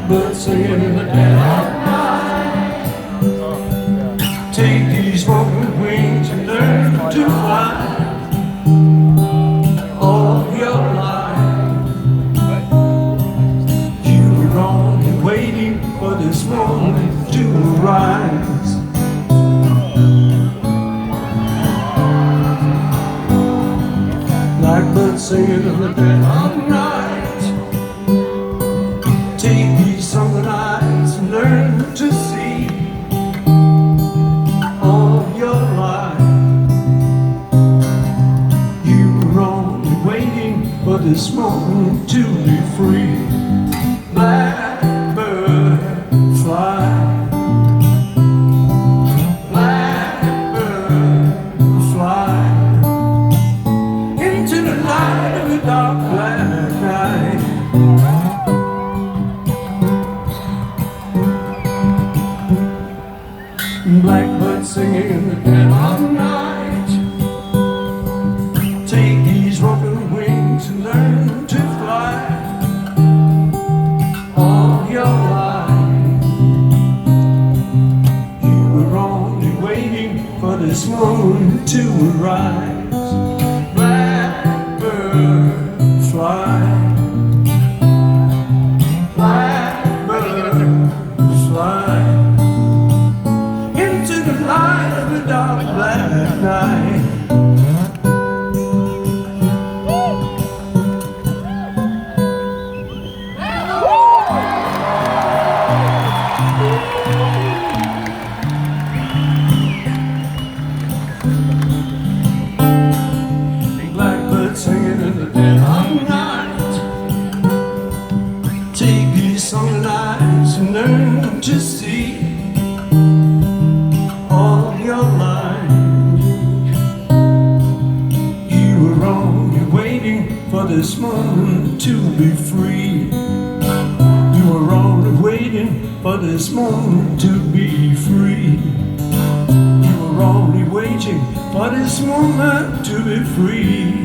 Blackbird singing in the dead of night. Take these broken wings and learn to fly all your life. You were only waiting for this moment to arise. Blackbird singing in the dead of night. Take these summer nights and learn to see all your life. You were only waiting for this moment to be free. Blackbird fly. Blackbird fly into the light of the dark black night. Blackbird singing in the dead of night. Take these broken wings and learn to fly all your life. You were only waiting for this moment to arise. Blackbird fly. Blackbird fly into the light of the dark black night. Blackbird singing in the dead of night. Take these summer nights and learn to see all your life. You were only waiting for this moment to be free. You were only waiting for this moment to be free. You were only waiting for this moment to be free.